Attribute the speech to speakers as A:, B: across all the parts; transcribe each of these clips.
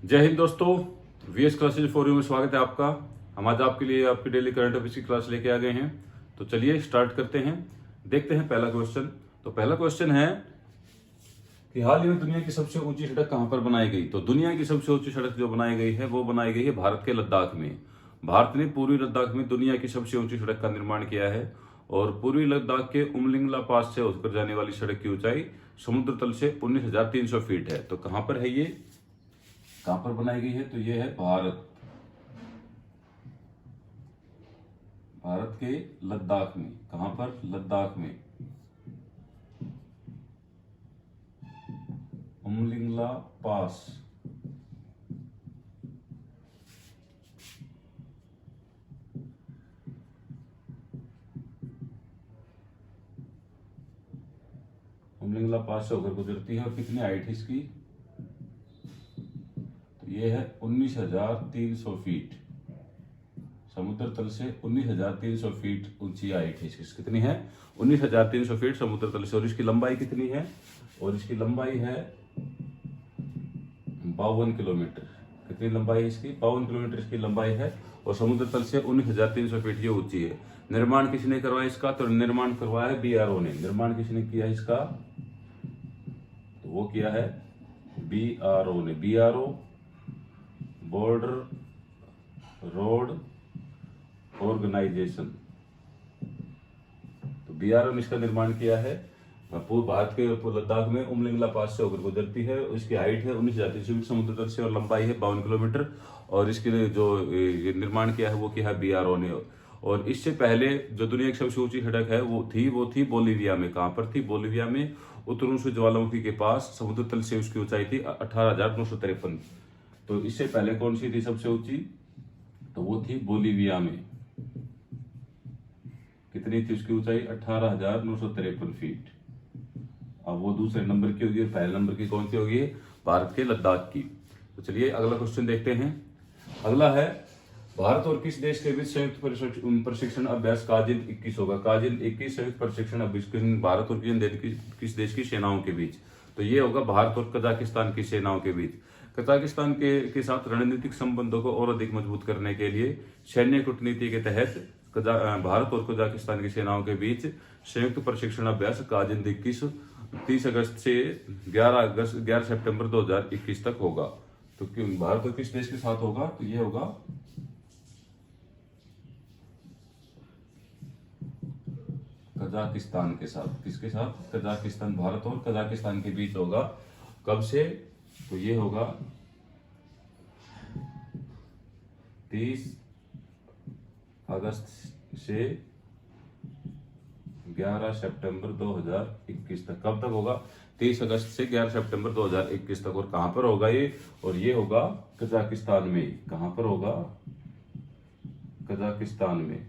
A: जय हिंद दोस्तों, VS classes forum में स्वागत है आपका। हम आज आपके लिए आपकी डेली करंट अफेयर्स की क्लास लेके आ गए हैं। तो चलिए स्टार्ट करते हैं। देखते हैं पहला क्वेश्चन। तो पहला क्वेश्चन है कि हाल ही में दुनिया की सबसे ऊंची सड़क कहां पर बनाई गई। तो दुनिया की सबसे ऊंची सड़क जो बनाई गई है वो बनाई गई है भारत के लद्दाख में। भारत ने पूर्वी लद्दाख में दुनिया की सबसे ऊंची सड़क का निर्माण किया है और पूर्वी लद्दाख के उमलिंगला पास से होकर जाने वाली सड़क की ऊंचाई समुद्र तल से 19,300 फीट है। तो कहां पर है ये, कहां पर बनाई गई है? तो ये है भारत के लद्दाख में। कहां पर? लद्दाख में उमलिंगला पास। उमलिंगला पास से होकर गुजरती है। और कितनी हाइट है इसकी? तो ये है 19,300 फीट। समुद्र तल से 19,300 फीट ऊंची हाइट है इसकी। कितनी है? 19,300 फीट समुद्र तल से। और इसकी लंबाई कितनी है? और इसकी लंबाई है 52 किलोमीटर। कितनी लंबाई है इसकी? 52 किलोमीटर इसकी लंबाई है और समुद्र तल से 19,300 फीट ये ऊंची है। निर्माण किसने करवाया इसका? तो निर्माण करवाया है बीआरओ ने। निर्माण किसने किया इसका? तो वो किया है बीआरओ ने। BRO border road organisation. तो बीआरओ ने इसका निर्माण किया है। पूर्व भारत के लद्दाख में उमलिंगला पास से होकर गुजरती है। इसकी हाइट है 19,300 फीट समुद्र तल से और लंबाई है 52 किलोमीटर। और इसके लिए जो निर्माण किया है वो किया है बीआरओ ने। और इससे पहले जो दुनिया की सबसे ऊंची सड़क है वो थी बोलीविया में। कहां पर थी? बोलीविया में उत्तरांश ज्वालामुखी के पास। समुद्र तल से उसकी ऊंचाई थी 18,953। तो इससे पहले कौन सी थी सबसे ऊंची? तो वो थी बोलीविया में। कितनी थी उसकी ऊंचाई? 18,953 फीट। अब वो दूसरे नंबर की होगी और पहले नंबर की कौन सी होगी? भारत के लद्दाख की। तो चलिए अगला क्वेश्चन देखते हैं। अगला है भारत और किस देश के बीच संयुक्त प्रशिक्षण अभ्यास काजिंद 21 होगा। काजिंद 21 संयुक्त प्रशिक्षण अभ्यास भारत और किस देश की सेनाओं के बीच। तो ये होगा भारत और कजाकिस्तान की सेनाओं के बीच। कजाकिस्तान के साथ रणनीतिक संबंधों को और अधिक मजबूत करने के लिए सैन्य कूटनीति के तहत भारत और कजाकिस्तान की सेनाओं के बीच संयुक्त प्रशिक्षण अभ्यास काजिंद 21 30 अगस्त से 11 सितंबर 2021 तक होगा। तो भारत और किस देश के साथ होगा? तो ये होगा कजाकिस्तान के साथ। किसके साथ? कजाकिस्तान। भारत और कजाकिस्तान के बीच होगा। कब से? तो ये होगा 30 अगस्त से 11 सितंबर 2021 तक। कब तक होगा? 30 अगस्त से 11 सितंबर 2021 तक। और कहां पर होगा ये? और ये होगा कजाकिस्तान में। कहां पर होगा? कजाकिस्तान में।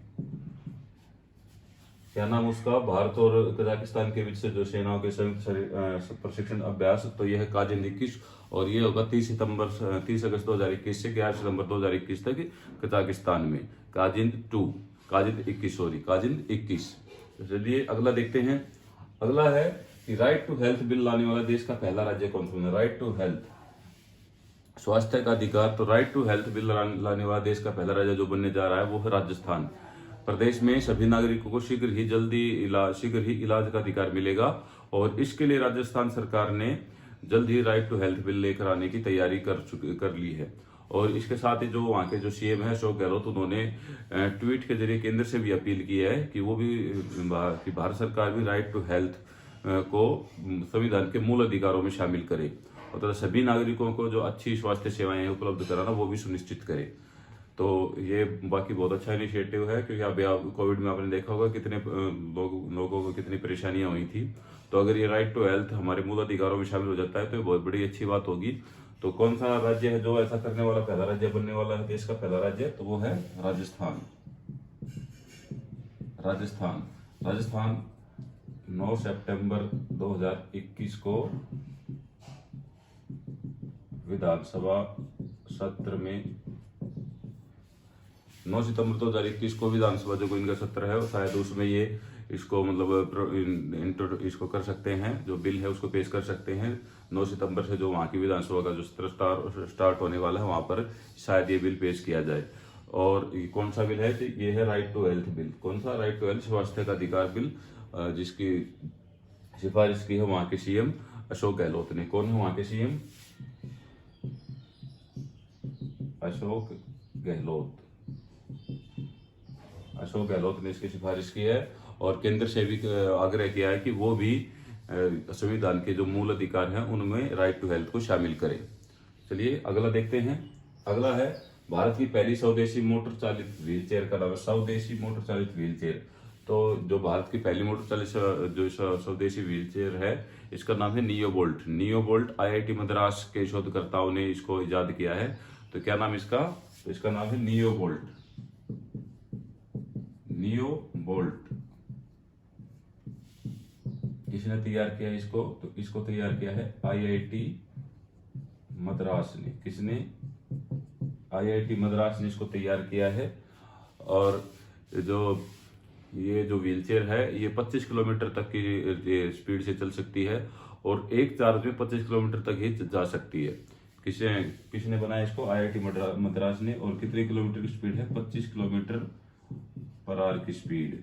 A: क्या नाम उसका? भारत और कजाकिस्तान के बीच से जो सेनाओं के संयुक्त प्रशिक्षण अभ्यास, तो यह है काजिंद 21। और ये होगा 30 अगस्त 2021 से 11 सितंबर 2021 तक कजाकिस्तान में। काजिंद 21। चलिए अगला देखते हैं। अगला है कि राइट टू हेल्थ बिल लाने वाला देश का पहला राज्य कौन सा है? राइट टू हेल्थ, स्वास्थ्य का अधिकार। तो राइट टू हेल्थ बिल लाने वाला देश का पहला राज्य जो बनने जा रहा है वो है राजस्थान। प्रदेश में सभी नागरिकों को शीघ्र ही इलाज का अधिकार मिलेगा। और इसके लिए राजस्थान सरकार ने जल्द ही राइट टू हेल्थ बिल लेकर आने की तैयारी कर ली है। और इसके साथ ही जो वहाँ के जो सीएम है अशोक गहलोत, उन्होंने ट्वीट के जरिए केंद्र से भी अपील की है कि वो भी कि भारत सरकार भी राइट टू हेल्थ को संविधान के मूल अधिकारों में शामिल करे और तथा सभी नागरिकों को जो अच्छी स्वास्थ्य सेवाएं उपलब्ध कराना वो भी सुनिश्चित करे। तो ये बाकी बहुत अच्छा इनिशिएटिव है, क्योंकि अब कोविड में आपने देखा होगा कितने लोगों को कितनी परेशानियां हुई थी। तो अगर ये राइट टू हेल्थ हमारे मूल अधिकारों में शामिल हो जाता है तो ये बहुत बड़ी अच्छी बात होगी। तो कौन सा राज्य है जो ऐसा करने वाला, पहला राज्य बनने वाला है देश का पहला राज्य? तो वो है राजस्थान। 9 सितंबर 2021 को विधानसभा सत्र में 9 सितंबर 2021 को विधानसभा जो इनका सत्र है शायद उसमें ये इसको मतलब इसको कर सकते हैं, जो बिल है उसको पेश कर सकते हैं 9 सितंबर से जो वहाँ की विधानसभा का जो सत्र स्टार्ट होने वाला है वहाँ पर शायद ये बिल पेश किया जाए। और ये कौन सा बिल है? तो ये है राइट टू हेल्थ बिल। कौन सा? राइट टू हेल्थ, स्वास्थ्य का अधिकार बिल, जिसकी सिफारिश की है वहाँ के सीएम अशोक गहलोत ने। कौन है वहाँ के सीएम? अशोक गहलोत। अशोक गहलोत ने इसकी सिफारिश की है और केंद्र से भी आग्रह किया है कि वो भी संविधान के जो मूल अधिकार हैं उनमें राइट टू हेल्थ को शामिल करें। चलिए अगला देखते हैं। अगला है भारत की पहली स्वदेशी मोटर चालित व्हील चेयर का नाम है। स्वदेशी मोटर चालित व्हील चेयर। तो जो भारत की पहली मोटर चालित जो स्वदेशी व्हील चेयर है इसका नाम है neo bolt. Neo bolt IIT Madras के शोधकर्ताओं ने इसको इजाद किया है। तो क्या नाम इसका? तो इसका नाम है नियो बोल्ट। Neo bolt. किसने तैयार किया इसको? तो इसको तैयार किया है आईआईटी मद्रास ने। किसने? आईआईटी मद्रास ने इसको तैयार किया है। और ये जो व्हीलचेयर है ये 25 किलोमीटर तक की स्पीड से चल सकती है और एक चार्ज में 25 किलोमीटर तक ही जा सकती है। किसने बनाया इसको? आईआईटी मद्रास ने। और कितने किलोमीटर की स्पीड है? 25 किलोमीटर पर आवर की स्पीड,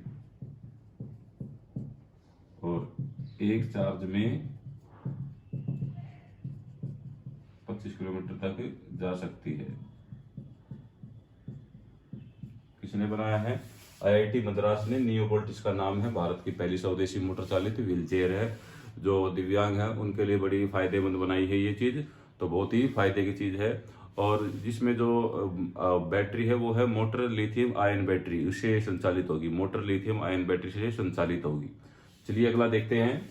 A: और एक चार्ज में 25 किलोमीटर तक जा सकती है। किसने बनाया है? आईआईटी मद्रास ने। नियो बोल्ट इसका नाम है। भारत की पहली स्वदेशी मोटर चालित व्हील चेयर है। जो दिव्यांग है उनके लिए बड़ी फायदेमंद बनाई है ये चीज, तो बहुत ही फायदे की चीज है। और जिसमें जो बैटरी है वो है मोटर लिथियम आयन बैटरी, उससे संचालित होगी। मोटर लिथियम आयन बैटरी से संचालित होगी। चलिए अगला देखते हैं।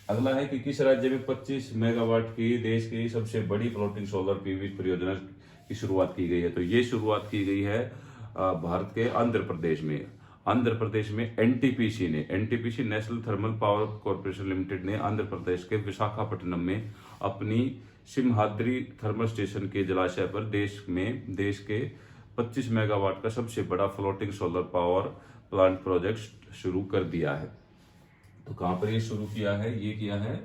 A: अगला है कि किस राज्य में 25 मेगावाट की देश की सबसे बड़ी फ्लोटिंग सोलर पीवी परियोजना की शुरुआत की गई है? तो ये शुरुआत की गई है भारत के आंध्र प्रदेश में। आंध्र प्रदेश में एनटीपीसी ने, NTPC national thermal power corporation limited ने आंध्र प्रदेश के विशाखापट्टनम में अपनी सिमहाद्री थर्मल स्टेशन के जलाशय पर देश के 25 मेगावाट का सबसे बड़ा floating solar power plant project शुरू कर दिया है। तो कहां पर ये शुरू किया है? ये किया है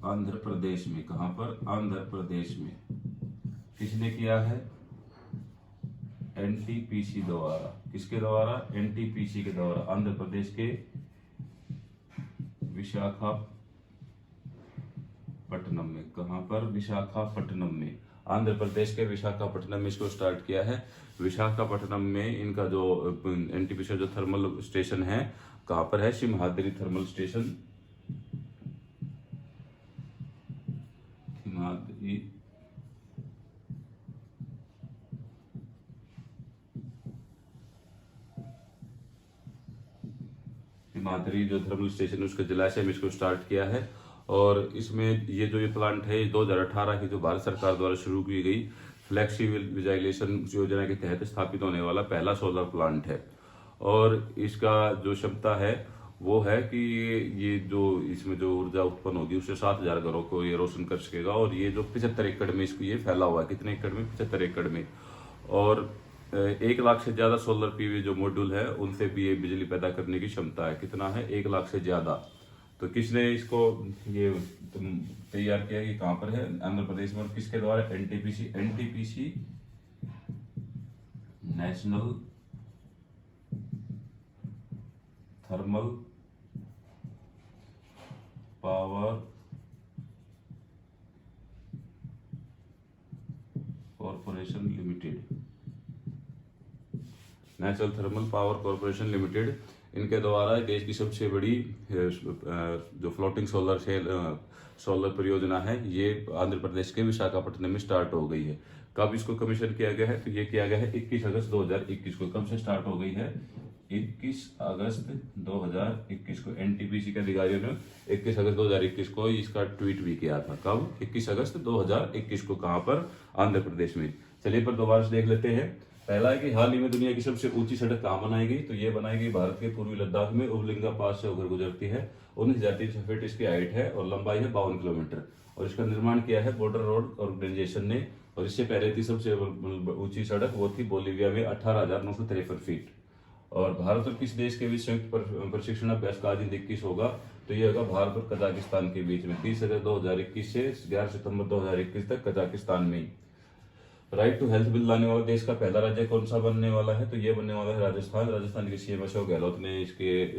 A: आंध्र प्रदेश में। कहां पर? आंध्र प्रदेश में। किसने किया है? एनटीपीसी द्वारा। किसके द्वारा? एनटीपीसी के द्वारा। आंध्र प्रदेश के विशाखापट्टनम में। कहां पर? विशाखापट्टनम में। आंध्र प्रदेश के विशाखापट्टनम में इसको स्टार्ट किया है। विशाखापट्टनम में इनका जो एनटीपीसी जो थर्मल स्टेशन है कहां पर है? Simhadri thermal station. सिमहाद्री जो थर्मल स्टेशन है उसके जलाशय में इसको स्टार्ट किया है। और इसमें ये प्लांट है 2018 की जो भारत सरकार द्वारा शुरू की गई फ्लेक्सिबल विजाइलेशन योजना के तहत स्थापित होने वाला पहला सोलर प्लांट है। और इसका जो क्षमता है वो है कि ये जो इसमें जो ऊर्जा उत्पन्न होगी उससे 7,000 घरों को ये रोशन कर सकेगा। और ये जो 75 एकड़ में इसको ये फैला हुआ है। कितने एकड़ में? 75 एकड़ में। और 1 लाख से ज्यादा सोलर पीवी जो मॉड्यूल है उनसे भी ये बिजली पैदा करने की क्षमता है। कितना है? 1 लाख से ज्यादा। तो किसने इसको ये तैयार किया? ये कहां पर है? आंध्र प्रदेश में। और किसके द्वारा? NTPC. NTPC national thermal power corporation limited. National thermal power corporation limited, इनके द्वारा देश की सबसे बड़ी जो फ्लोटिंग सोलर परियोजना है ये आंध्र प्रदेश के विशाखापट्टनम में स्टार्ट हो गई है। कब इसको कमीशन किया गया है? तो ये किया गया है 21 अगस्त 2021 को। कब से स्टार्ट हो गई है? 21 अगस्त 2021 को। एनटीपीसी के अधिकारियों ने 21 अगस्त 2021 को इसका ट्वीट भी किया था। कब? 21 अगस्त 2021 को। कहां पर? आंध्र प्रदेश में। चलिए पर दोबारा से देख लेते हैं। पहला है कि हाल ही में दुनिया की सबसे ऊंची सड़क कहां बनाई गई? तो ये बनाई गई भारत के पूर्वी लद्दाख में उबलिंगा पास से होकर गुजरती है। 19,300 फीट इसकी हाइट है और लंबाई है 52 किलोमीटर। और इसका निर्माण किया है बॉर्डर रोड ऑर्गेनाइजेशन ने। और इससे पहले थी सबसे ऊंची सड़क, वो थी बोलीविया में 18,953 फीट। और भारत और किस देश के बीच संयुक्त प्रशिक्षण अभ्यास का आज 21 होगा? तो ये होगा भारत और कजाकिस्तान के बीच में 30 अगस्त 2021 से 11 सितंबर 2021 तक कजाकिस्तान में ही। राइट टू हेल्थ बिल लाने वाला देश का पहला राज्य कौन सा बनने वाला है? तो ये बनने वाला है राजस्थान। राजस्थान के सीएम अशोक गहलोत ने इसके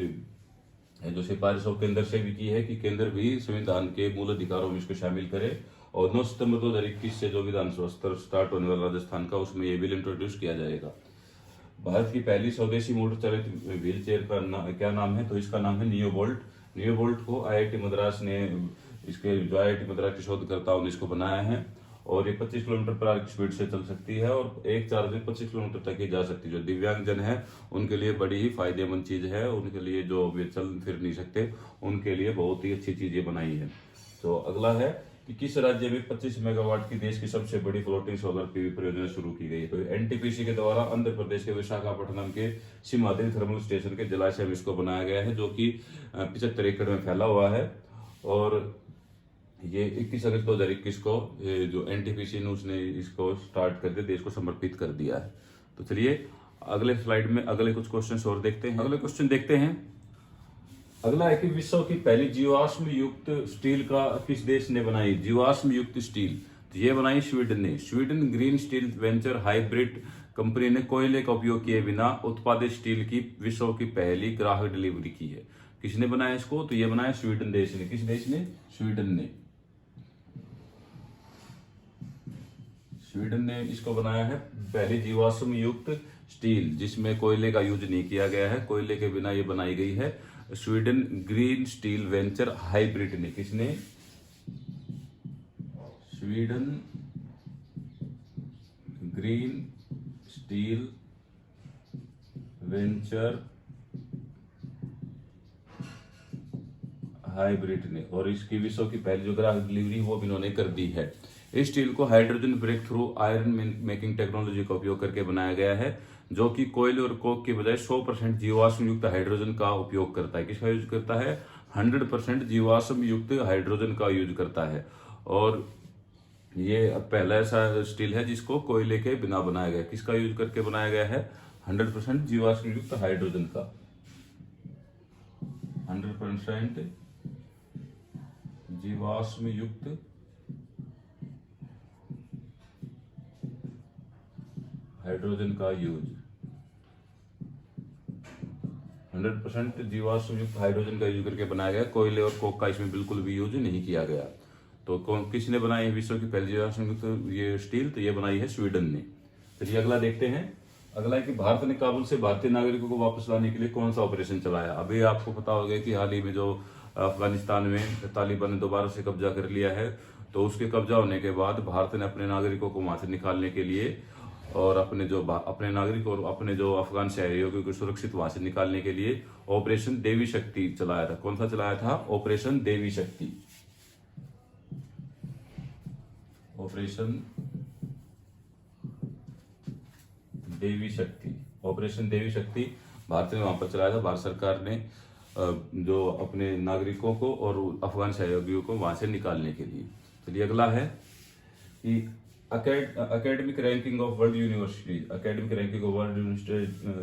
A: जो सिफारिश केंद्र से भी की है कि केंद्र भी संविधान के मूल अधिकारों में इसको शामिल करे, और 9 सितंबर 2021 से जो विधानसभा स्तर स्टार्ट होने वाला राजस्थान का, उसमें ये बिल इंट्रोड्यूस किया जाएगा। भारत की पहली स्वदेशी मोटर चालित व्हील चेयर का क्या नाम है? तो इसका नाम है नियो बोल्ट। नियो बोल्ट को आईआईटी मद्रास ने, इसके जो आईआईटी मद्रास के शोधकर्ताओं ने इसको बनाया है, और ये 25 किलोमीटर पर आवर की स्पीड से चल सकती है, और एक चार्ज में 25 किलोमीटर तक ही जा सकती है। जो दिव्यांगजन है उनके लिए बड़ी ही फायदेमंद चीज है, उनके लिए जो वे चल फिर नहीं सकते उनके लिए बहुत ही अच्छी चीजें बनाई है। तो अगला है कि किस राज्य में 25 मेगावाट की देश की सबसे बड़ी फ्लोटिंग सोलर पीवी परियोजना शुरू की गई? तो एनटीपीसी के द्वारा आंध्र प्रदेश के विशाखापट्टनम के सिमाद्री थर्मल स्टेशन के जलाशय में इसको बनाया गया है, जो कि 75 एकड़ में फैला हुआ है, और ये 21 अगस्त 2021 को जो एनटीपीसी ने उसने इसको स्टार्ट करके देश को समर्पित कर दिया है। तो चलिए अगले स्लाइड में अगले कुछ क्वेश्चंस और देखते हैं। अगले क्वेश्चन देखते हैं। अगला है कि विश्व की पहली जीवाश्म युक्त स्टील का किस देश ने बनाई? जीवाश्म युक्त स्टील तो ये बनाई स्वीडन ने। Sweden green steel venture hybrid company ने कोयले का उपयोग किए बिना उत्पादित स्टील की विश्व की पहली ग्राहक डिलीवरी की है। किसने बनाया इसको? तो ये बनाया स्वीडन देश ने। किस देश ने? स्वीडन ने। स्वीडन ने इसको बनाया है पहली जीवाश्म युक्त स्टील, जिसमें कोयले का यूज नहीं किया गया है, कोयले के बिना ये बनाई गई है। Sweden green steel venture hybrid ने। किसने? Sweden green steel venture hybrid ने, और इसकी विश्व की पहली जो ग्राहक डिलीवरी वो भी इन्होंने कर दी है। इस स्टील को hydrogen breakthrough iron making technology का उपयोग करके बनाया गया है, जो कि कोयले और कोक के बजाय 100% जीवाश्म युक्त हाइड्रोजन का उपयोग करता है। किसका यूज करता है? 100% जीवाश्म युक्त हाइड्रोजन का यूज करता है, और ये पहला ऐसा स्टील है जिसको कोयले के बिना बनाया गया। किसका यूज करके बनाया गया है? 100% जीवाश्म युक्त हाइड्रोजन का। 100% जीवाश्म युक्त हाइड्रोजन का यूज। 100% जीवाश्म युक्त हाइड्रोजन का यूज करके बनाया गया। कोयले और कोक का इसमें बिल्कुल भी यूज नहीं किया गया। तो कौन किसने बनाई है विश्व की पहली जीवाश्म युक्त ये स्टील? तो ये बनाई है स्वीडन ने। चलिए अगला देखते हैं। अगला है कि भारत ने काबुल से भारतीय नागरिकों को वापस लाने के लिए कौन सा ऑपरेशन चलाया? अभी आपको पता होगा कि हाल ही में जो अफगानिस्तान में तालिबान ने दोबारा से कब्जा कर लिया है, तो उसके कब्जा होने के बाद भारत ने अपने नागरिकों को वहां से निकालने के लिए, और अपने नागरिक और अपने जो अफगान सहयोगियों को सुरक्षित वहां से निकालने के लिए ऑपरेशन देवी शक्ति चलाया था। कौन सा चलाया था? ऑपरेशन देवी शक्ति। ऑपरेशन देवी शक्ति। ऑपरेशन देवी शक्ति भारत ने वहां पर चलाया था। भारत सरकार ने जो अपने नागरिकों को और अफगान सहयोगियों को वहां से निकालने के लिए। चलिए अगला है कि academic ranking of world universities. Academic ranking of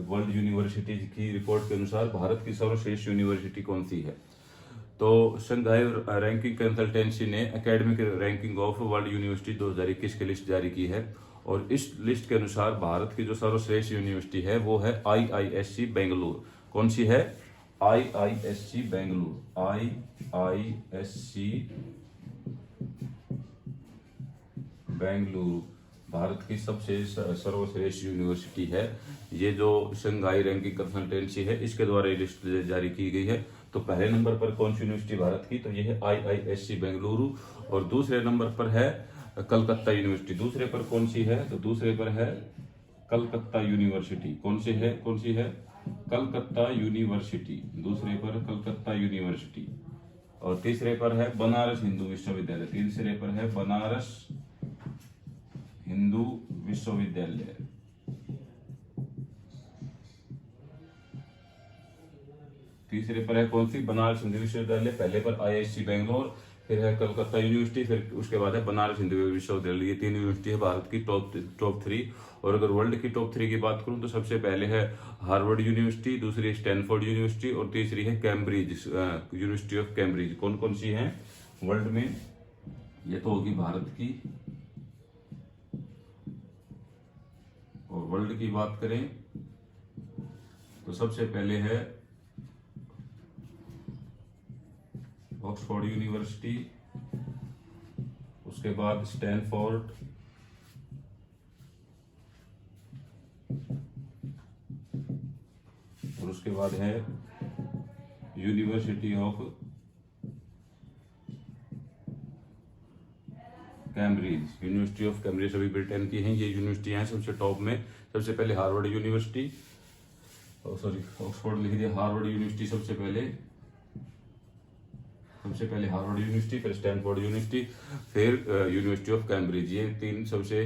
A: world universities की रिपोर्ट के अनुसार भारत की सर्वश्रेष्ठ यूनिवर्सिटी कौन सी है? तो शंघाई रैंकिंग कंसल्टेंसी ने academic ranking of world university 2021 की लिस्ट जारी की है, और इस लिस्ट के अनुसार भारत की जो सर्वश्रेष्ठ यूनिवर्सिटी है वो है IISc बेंगलुरु। कौन सी है? IISc बेंगलुरु। IISc बेंगलुरु भारत की सबसे सर्वश्रेष्ठ यूनिवर्सिटी है। ये जो शंघाई रैंकिंग कंसल्टेंसी है इसके द्वारा ये लिस्ट जारी की गई है। तो पहले नंबर पर कौन सी यूनिवर्सिटी भारत की? तो ये है IISc बेंगलुरु, और दूसरे नंबर पर है कलकत्ता यूनिवर्सिटी। दूसरे पर कौन सी है? तो दूसरे पर है कलकत्ता यूनिवर्सिटी। कौन सी है? कलकत्ता यूनिवर्सिटी। दूसरे पर कलकत्ता यूनिवर्सिटी, और तीसरे पर है बनारस हिंदू विश्वविद्यालय। तीसरे पर है बनारस हिंदू विश्वविद्यालय। तीसरे पर है कौन सी? बनारस हिंदू विश्वविद्यालय। पहले पर IISc बेंगलोर, फिर है कलकत्ता यूनिवर्सिटी, फिर उसके बाद है बनारस हिंदू विश्वविद्यालय। ये 3 यूनिवर्सिटी है भारत की टॉप 3। और अगर वर्ल्ड की टॉप 3 की बात करूं तो सबसे पहले है हार्वर्ड यूनिवर्सिटी, दूसरी है स्टैनफोर्ड यूनिवर्सिटी और तीसरी है कैम्ब्रिज यूनिवर्सिटी ऑफ कैम्ब्रिज। कौन कौन सी है वर्ल्ड में? ये तो होगी भारत की। और वर्ल्ड की बात करें तो सबसे पहले है ऑक्सफोर्ड यूनिवर्सिटी, उसके बाद स्टैनफोर्ड, और उसके बाद है university of Cambridge. University of Cambridge सभी ब्रिटेन की हैं। ये यूनिवर्सिटियां हैं सबसे टॉप में। सबसे पहले हार्वर्ड यूनिवर्सिटी, ऑक्सफोर्ड लिख दिया, हार्वर्ड यूनिवर्सिटी सबसे पहले हार्वर्ड यूनिवर्सिटी, फिर स्टैनफोर्ड यूनिवर्सिटी, फिर यूनिवर्सिटी ऑफ कैम्ब्रिज। ये 3 सबसे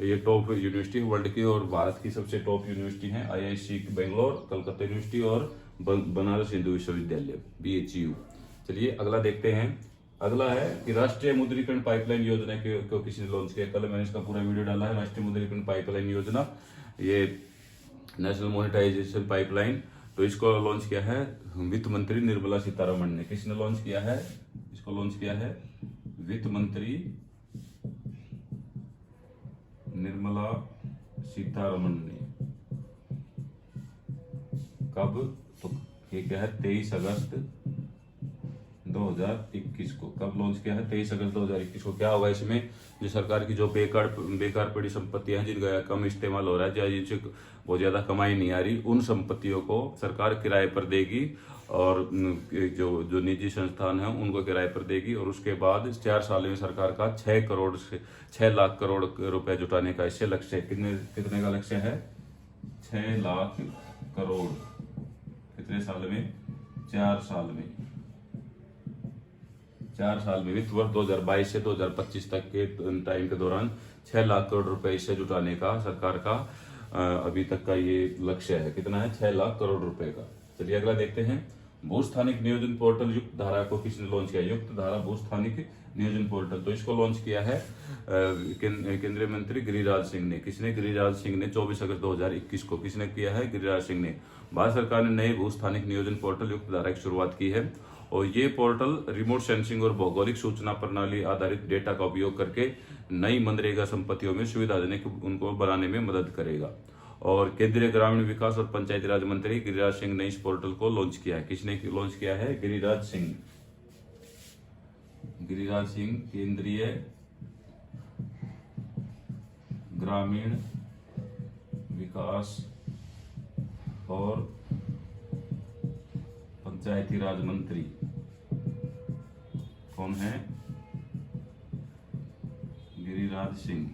A: ये टॉप यूनिवर्सिटी वर्ल्ड की। और भारत की सबसे टॉप यूनिवर्सिटी है IISc बेंगलोर, कलकत्ता यूनिवर्सिटी और बनारस हिंदू विश्वविद्यालय BHU। चलिए अगला देखते हैं। अगला है कि राष्ट्रीय मुद्रीकरण पाइपलाइन योजना को किसने लॉन्च किया? कल मैंने इसका पूरा वीडियो डाला है। राष्ट्रीय मुद्रीकरण पाइपलाइन योजना, ये नेशनल मोनेटाइजेशन पाइपलाइन, तो इसको लॉन्च किया है वित्त मंत्री निर्मला सीतारमण ने। किसने लॉन्च किया है? इसको लॉन्च किया है वित्त मंत्री निर्मला सीतारमण ने। कब? तो ये क्या है 23 अगस्त 2021 को। कब लॉन्च किया है? 23 अगस्त 2021 को। क्या होगा इसमें? जो सरकार की जो बेकार पड़ी संपत्तियां हैं, जिनका कम इस्तेमाल हो रहा है या जिनसे बहुत ज्यादा कमाई नहीं आ रही, उन संपत्तियों को सरकार किराए पर देगी और जो निजी संस्थान है उनको किराए पर देगी। और उसके बाद 4 साल में सरकार का 6 लाख करोड़ रुपए जुटाने का इससे लक्ष्य है। कितने का लक्ष्य है? 6 लाख करोड़। कितने साल में? 4 साल में। 4 साल में वित्त वर्ष 2022 से 2025 तक के टाइम के दौरान 6 लाख करोड़ रुपए इससे जुटाने का सरकार का अभी तक का ये लक्ष्य है। कितना है? 6 लाख करोड़ रुपए का। चलिए अगला देखते हैं। भूस्थानिक नियोजन पोर्टल युक्त धारा को किसने लॉन्च किया? युक्त धारा भूस्थानिक नियोजन पोर्टल, तो इसको लॉन्च किया है केंद्रीय मंत्री गिरिराज सिंह ने। किसने? गिरिराज सिंह ने। 24 अगस्त 2021 को। किसने किया है? गिरिराज सिंह ने। भारत सरकार ने नए भूस्थानिक नियोजन पोर्टल युक्त धारा की शुरुआत की है। और ये पोर्टल रिमोट सेंसिंग और भौगोलिक सूचना प्रणाली आधारित डेटा का उपयोग करके नई मनरेगा संपत्तियों में सुविधाजनक उनको बनाने में मदद करेगा। और केंद्रीय ग्रामीण विकास और पंचायती राज मंत्री गिरिराज सिंह ने इस पोर्टल को लॉन्च किया है। किसने लॉन्च किया है? गिरिराज सिंह। गिरिराज सिंह केंद्रीय ग्रामीण विकास और पंचायती राज मंत्री कौन है? गिरिराज सिंह।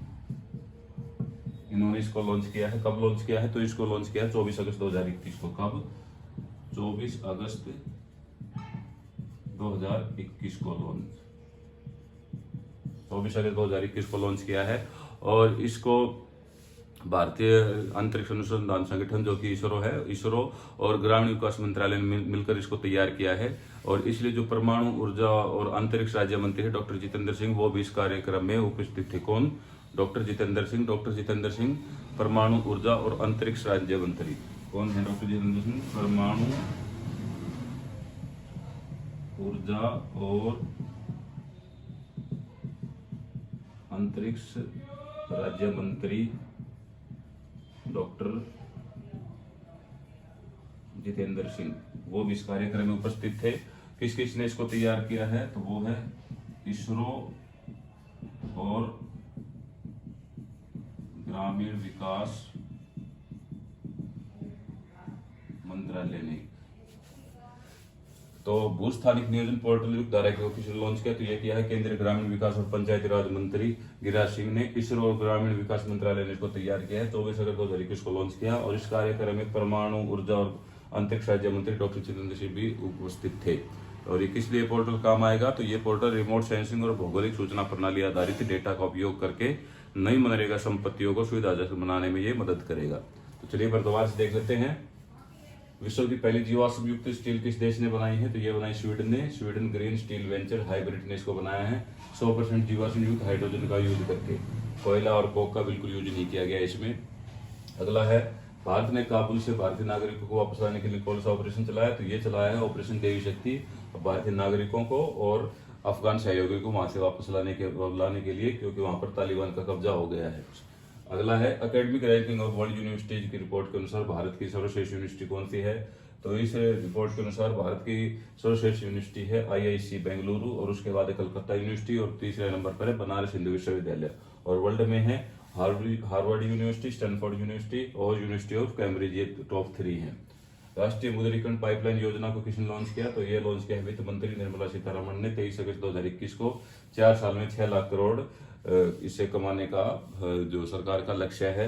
A: इन्होंने इसको लॉन्च किया है। कब लॉन्च किया है? तो इसको लॉन्च किया है 24 अगस्त 2021 को। कब? 24 अगस्त 2021 को लॉन्च। 24 अगस्त 2021 को लॉन्च किया है। और इसको भारतीय अंतरिक्ष अनुसंधान संगठन जो कि इसरो और ग्रामीण विकास मंत्रालय ने मिलकर इसको तैयार किया है। और इसलिए जो परमाणु ऊर्जा और अंतरिक्ष राज्य मंत्री है डॉक्टर जितेंद्र सिंह, वो भी इस कार्यक्रम में उपस्थित थे। कौन? डॉक्टर जितेंद्र सिंह। डॉक्टर जितेंद्र सिंह परमाणु ऊर्जा और अंतरिक्ष राज्य मंत्री। कौन है डॉक्टर जितेंद्र सिंह? परमाणु ऊर्जा और अंतरिक्ष राज्य मंत्री डॉक्टर जितेंद्र सिंह, वो भी इस कार्यक्रम में उपस्थित थे। किस ने इसको तैयार किया है? तो वो है इसरो और ग्रामीण विकास मंत्रालय ने। तो भूस्थानिक नियोजन पोर्टल युक्त धारा को किसने लॉन्च किया? तो यह किया है केंद्रीय ग्रामीण विकास और पंचायती राज मंत्री गिरिराज सिंह ने। इसरो और ग्रामीण विकास मंत्रालय ने इसको तैयार किया है। 24 अगस्त 2021 को लॉन्च किया। और इस कार्यक्रम में परमाणु ऊर्जा और अंतरिक्ष राज्य मंत्री डॉक्टर जितेंद्र सिंह भी उपस्थित थे। और ये किस लिए पोर्टल काम आएगा? तो ये पोर्टल रिमोट सेंसिंग और भौगोलिक सूचना प्रणाली आधारित डेटा का उपयोग करके नई मनरेगा संपत्तियों को सुविधाजनक बनाने में ये मदद करेगा। तो चलिए एक बार दोबारा से देख लेते हैं। विश्व की पहली जीवाश्म युक्त स्टील किस देश ने बनाई है? तो ये बनाई स्वीडन ने। Sweden green steel venture hybrid ने इसको बनाया है 100% जीवाश्म युक्त हाइड्रोजन का यूज करके। कोयला और कोक का बिल्कुल यूज नहीं किया गया इसमें। अगला है, भारत ने काबुल से भारतीय नागरिकों को वापस लाने के लिए कौन सा ऑपरेशन चलाया? तो ये चलाया है ऑपरेशन देवी शक्ति। भारतीय नागरिकों को और अफगान सहयोगियों को वहां से वापस लाने के लिए, क्योंकि वहां पर तालिबान का कब्जा हो गया है। अगला है, academic ranking of world universities की रिपोर्ट के अनुसार भारत की सर्वश्रेष्ठ यूनिवर्सिटी कौन सी है? तो इस रिपोर्ट के अनुसार भारत की सर्वश्रेष्ठ यूनिवर्सिटी है IISc बेंगलुरु, और उसके बाद है कलकत्ता यूनिवर्सिटी, और तीसरे नंबर पर है बनारस हिंदू विश्वविद्यालय। और वर्ल्ड में है हार्वर्ड यूनिवर्सिटी, स्टैनफोर्ड यूनिवर्सिटी और यूनिवर्सिटी ऑफ कैम्ब्रिज, ये टॉप 3 हैं। राष्ट्रीय मुद्रीकरण पाइपलाइन योजना को किसने लॉन्च किया? तो ये लॉन्च किया है वित्त मंत्री निर्मला सीतारमण ने 23 अगस्त 2021 को। 4 साल में 6 लाख करोड़ इससे कमाने का जो सरकार का लक्ष्य है।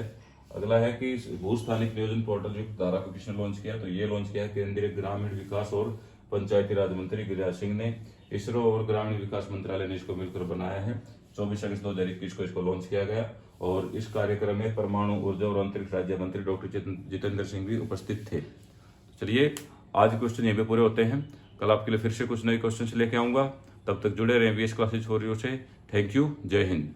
A: अगला है कि भूस्थानिक नियोजन पोर्टल युक्त धारा को किसने लॉन्च किया? तो ये लॉन्च किया है केंद्रीय ग्रामीण विकास और पंचायती राज मंत्री गिरिराज सिंह ने। इसरो और ग्रामीण विकास मंत्रालय ने इसको मिलकर बनाया है। 24 अगस्त 2021 को इसको लॉन्च किया गया। और इस कार्यक्रम में परमाणु ऊर्जा और अंतरिक्ष राज्य मंत्री डॉक्टर जितेंद्र सिंह भी उपस्थित थे। चलिए, आज क्वेश्चन यहीं पे पूरे होते हैं। कल आपके लिए फिर से कुछ नए क्वेश्चन लेके आऊंगा। तब तक जुड़े रहें VS क्लासेज फॉर यू से। Thank you. जय हिंद।